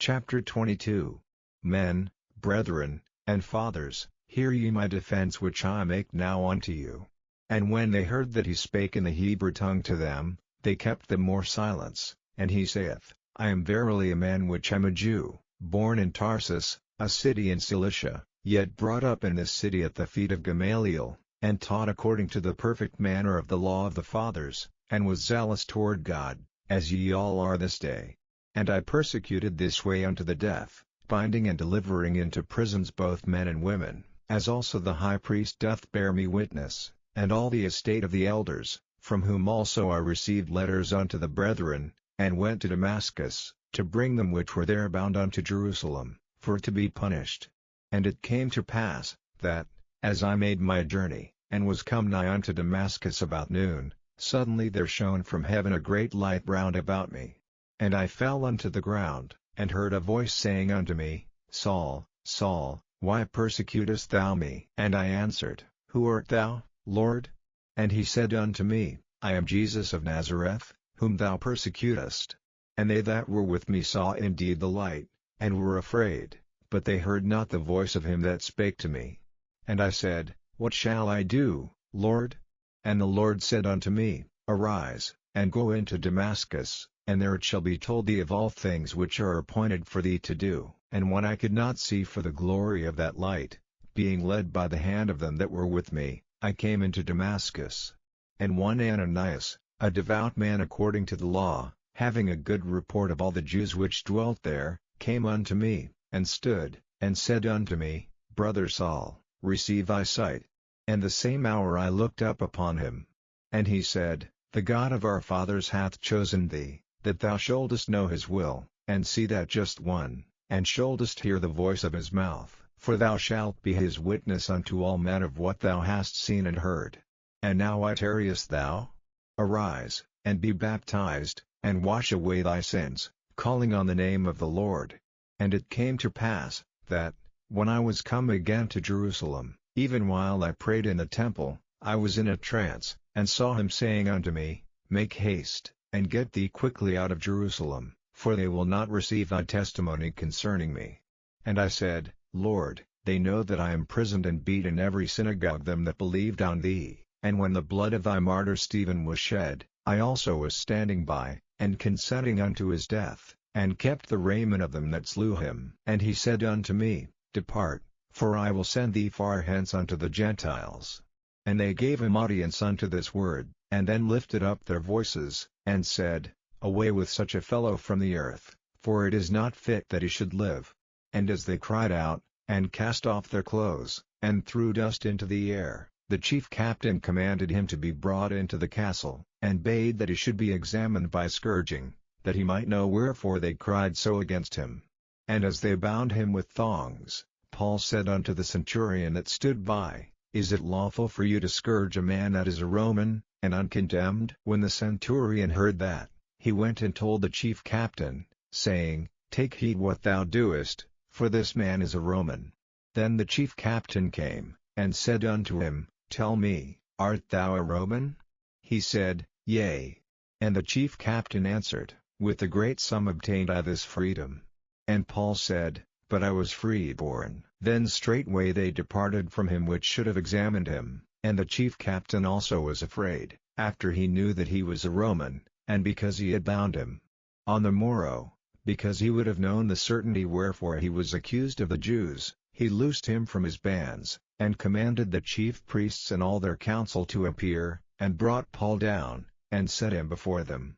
Chapter 22. Men, brethren, and fathers, hear ye my defense which I make now unto you. And when they heard that he spake in the Hebrew tongue to them, they kept the more silence. And he saith, I am verily a man which am a Jew, born in Tarsus, a city in Cilicia, yet brought up in this city at the feet of Gamaliel, and taught according to the perfect manner of the law of the fathers, and was zealous toward God, as ye all are this day. And I persecuted this way unto the death, binding and delivering into prisons both men and women, as also the high priest doth bear me witness, and all the estate of the elders, from whom also I received letters unto the brethren, and went to Damascus, to bring them which were there bound unto Jerusalem, for to be punished. And it came to pass, that, as I made my journey, and was come nigh unto Damascus about noon, suddenly there shone from heaven a great light round about me. And I fell unto the ground, and heard a voice saying unto me, Saul, Saul, why persecutest thou me? And I answered, Who art thou, Lord? And he said unto me, I am Jesus of Nazareth, whom thou persecutest. And they that were with me saw indeed the light, and were afraid, but they heard not the voice of him that spake to me. And I said, What shall I do, Lord? And the Lord said unto me, Arise, and go into Damascus, and there it shall be told thee of all things which are appointed for thee to do. And when I could not see for the glory of that light, being led by the hand of them that were with me, I came into Damascus. And one Ananias, a devout man according to the law, having a good report of all the Jews which dwelt there, came unto me, and stood, and said unto me, Brother Saul, receive thy sight. And the same hour I looked up upon him. And he said, The God of our fathers hath chosen thee, that thou shouldest know his will, and see that just one, and shouldest hear the voice of his mouth. For thou shalt be his witness unto all men of what thou hast seen and heard. And now why tarriest thou? Arise, and be baptized, and wash away thy sins, calling on the name of the Lord. And it came to pass, that, when I was come again to Jerusalem, even while I prayed in the temple, I was in a trance, and saw him saying unto me, Make haste, and get thee quickly out of Jerusalem, for they will not receive thy testimony concerning me. And I said, Lord, they know that I am imprisoned and beat in every synagogue them that believed on thee. And when the blood of thy martyr Stephen was shed, I also was standing by, and consenting unto his death, and kept the raiment of them that slew him. And he said unto me, Depart, for I will send thee far hence unto the Gentiles. And they gave him audience unto this word, and then lifted up their voices, and said, Away with such a fellow from the earth, for it is not fit that he should live. And as they cried out, and cast off their clothes, and threw dust into the air, the chief captain commanded him to be brought into the castle, and bade that he should be examined by scourging, that he might know wherefore they cried so against him. And as they bound him with thongs, Paul said unto the centurion that stood by, Is it lawful for you to scourge a man that is a Roman, and uncondemned? When the centurion heard that, he went and told the chief captain, saying, Take heed what thou doest, for this man is a Roman. Then the chief captain came, and said unto him, Tell me, art thou a Roman? He said, Yea. And the chief captain answered, With a great sum obtained I this freedom. And Paul said, But I was freeborn. Then straightway they departed from him which should have examined him, and the chief captain also was afraid, after he knew that he was a Roman, and because he had bound him. On the morrow, because he would have known the certainty wherefore he was accused of the Jews, he loosed him from his bands, and commanded the chief priests and all their council to appear, and brought Paul down, and set him before them.